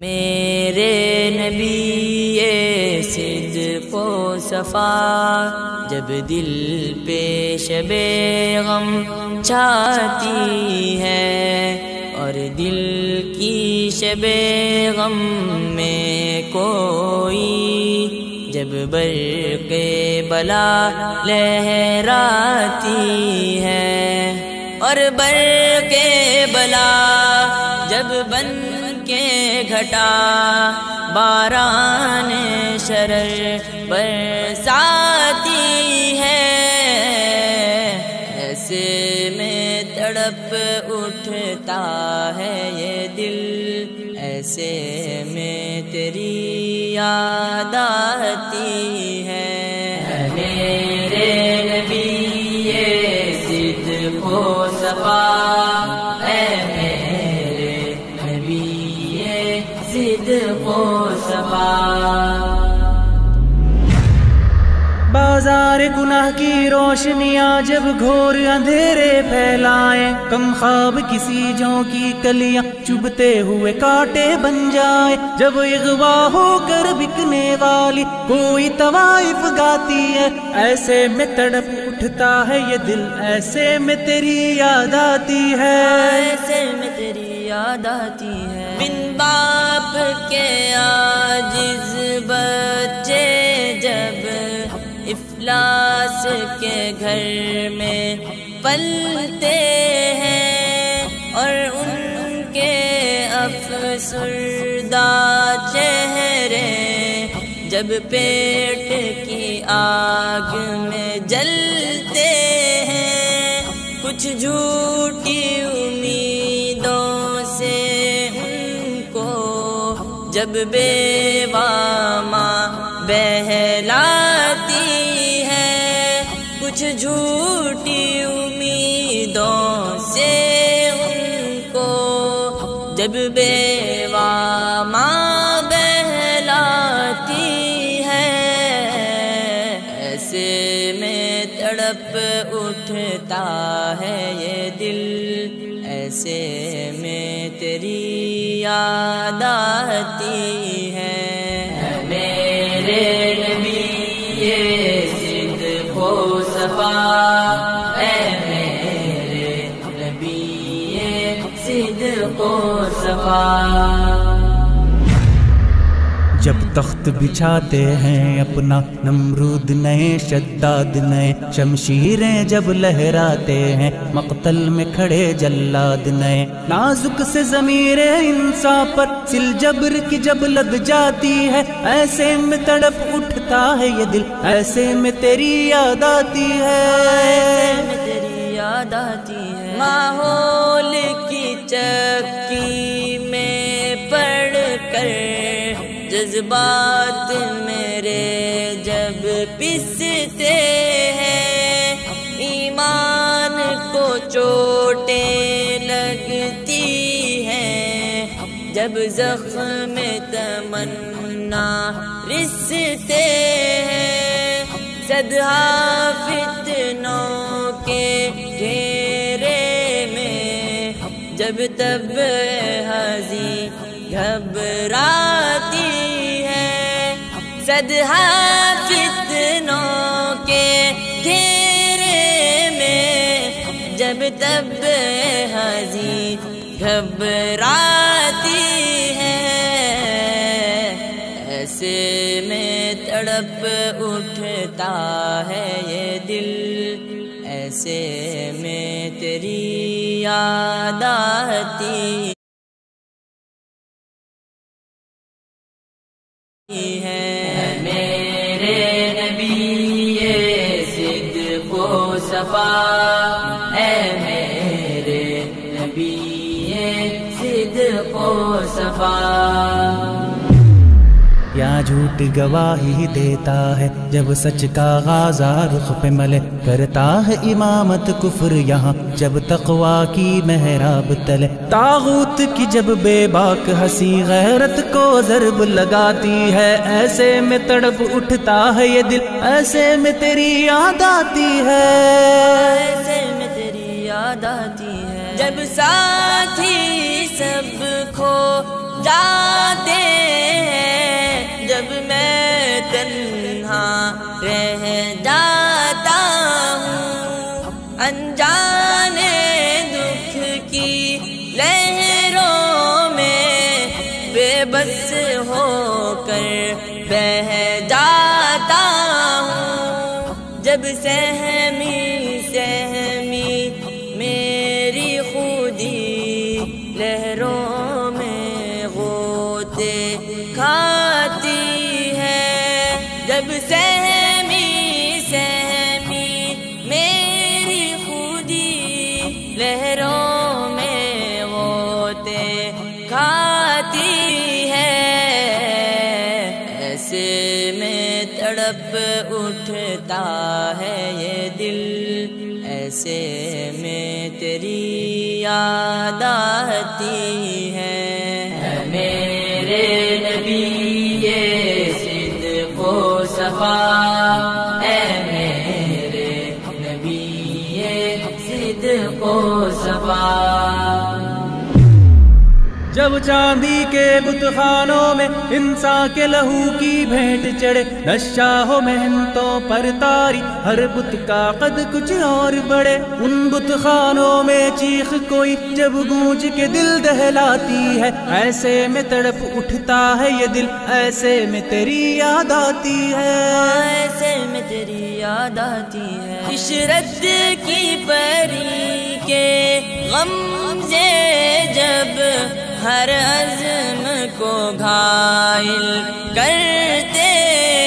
میرے نبی صدق و صفا جب دل پہ شب غم چھاتی ہے، اور دل کی شب غم میں کوئی جب برق بلا لہراتی ہے، اور برق بلا جب بن کے گھٹا باران شرر برساتی ہے، ایسے میں تڑپ اٹھتا ہے یہ دل، ایسے میں تیری یاد آتی ہے۔ میرے نبی صدق و صفا، صدق و صفا۔ بازار گناہ کی روشنیاں جب گھور اندھیرے پھیلائیں، کم خواب کسی جو کی کلیاں چبھتے ہوئے کانٹے بن جائیں، جب اغوا ہو کر بکنے والی کوئی طوائف گاتی ہے، ایسے میں تڑپ اٹھتا ہے یہ دل، ایسے میں تیری یاد آتی ہے، ایسے میں تیری یاد آتی ہے۔ بن باپ کے عاجز بچے جب افلاس کے گھر میں پلتے ہیں، اور ان کے افسردہ چہرے جب پیٹ کی آگ میں جلتے ہیں، کچھ جھوٹی امیدوں سے ان کو جب بیوہ ماں بہلاتی ہے، کچھ جھوٹی امیدوں سے ان کو جب بیوہ ماں بہلاتی ہے، ایسے میں تڑپ اٹھتا ہے یہ دل، ایسے میں تیری یاد آتی ہے۔ میرے نبی صدق و صفا، اے میرے نبی صدق و صفا۔ جب تخت بچھاتے ہیں اپنا نمرود نئے شداد نئے، شمشیریں جب لہراتے ہیں مقتل میں کھڑے جلاد نئے، نازک سے ضمیر انسان پر سل جبر کی جب لگ جاتی ہے، ایسے میں تڑپ اٹھتا ہے یہ دل، ایسے میں تیری یاد آتی ہے، ایسے میں تیری یاد آتی ہے۔ ماحول کی چکی میں پڑ کر جذبات میرے جب پستے ہیں، ایمان کو چوٹیں لگتی ہیں جب زخم تمنا رستے ہیں، صدہا فتنوں کے گھیرے میں جب تب ہزی گھبراتی ہے، صدہا فتنوں کے گھیرے میں جب تب ہزی گھبراتی ہے، ایسے میں تڑپ اٹھتا ہے یہ دل، ایسے میں تیری یاد آتی ہے۔ میرے نبی صدق و صفا، اے میرے نبی صدق و صفا۔ یا جھوٹ گواہی دیتا ہے جب سچ کا غازہ رخ پہ ملے، کرتا ہے امامت کفر یہاں جب تقویٰ کی محراب تلے، طاغوت کی جب بے باک ہنسی غیرت کو ضرب لگاتی ہے، ایسے میں تڑپ اٹھتا ہے یہ دل، ایسے میں تیری یاد آتی ہے، ایسے میں تیری یاد آتی ہے۔ جب ساتھی سب کھو جاتے تنہا رہ جاتا ہوں، انجانے دکھ کی لہروں میں بے بس ہو کر بہہ جاتا ہوں، جب سہمی سہمی میری خودی لہروں میں غوطے کھاتی ہے، جب سہمی سہمی میری خودی لہروں میں غوطے کھاتی ہے، ایسے میں تڑپ اٹھتا ہے یہ دل، ایسے میں تیری یاد آتی ہے، میرے نبی یہ صدق و صفا، اے میرے نبی یہ صدق و صفا۔ جب چاندی کے بت خانوں میں انسان کے لہو کی بھینٹ چڑھے، نشہ ہو محنتوں پر تاری، ہر بت کا قد کچھ اور بڑھے، ان بت خانوں میں چیخ کوئی جب گونج کے دل دہلاتی ہے، ایسے میں تڑپ اٹھتا ہے یہ دل، ایسے میں تیری یاد آتی ہے، ایسے میں تیری یاد آتی ہے، عشرت کی پری کے غم سے جب ہر عزم کو گھائل کرتے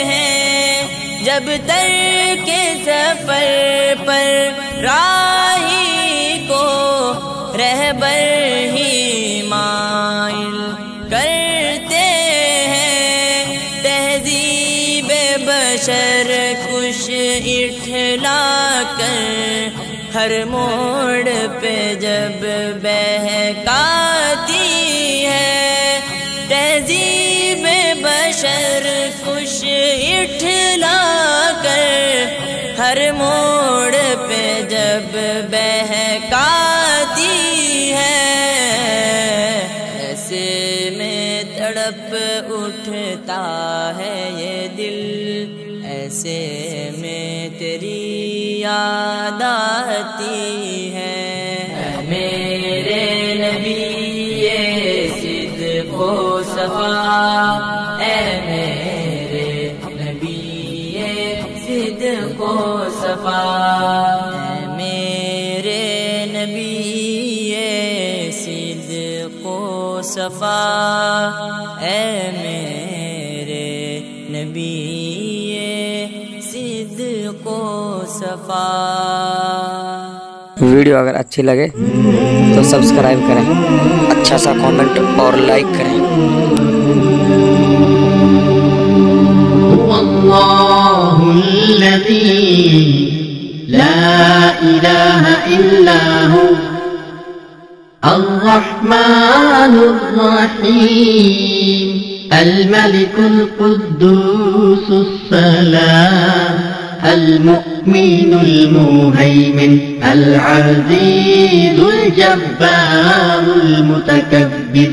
ہیں، جب ترک سفر پر راہی کو رہبر ہی مائل کرتے ہیں، تہذیب بشر کش اٹھلا کر ہر موڑ پہ جب بہکاتی ہے، تہذیب بشر کش اٹھلا کر ہر موڑ پہ جب بہکاتی ہے، ایسے میں تڑپ اٹھتا ہے یہ دل، ایسے میں تیری یاد آتی ہے، میرے نبی یہ صدق و صفا، اے میرے نبی یہ صدق و صفا، اے میرے نبی یہ صدق و صفا، اے میرے نبی یہ صدق و صفا۔ ویڈیو اگر اچھی لگے تو سبسکرائب کریں، اچھا سا کامنٹ اور لائک کریں۔ اللہ الذی لا الہ الا ہو الرحمن الرحیم الملك القدوس السلام المؤمن المهيمن العزيز الجبار المتكبر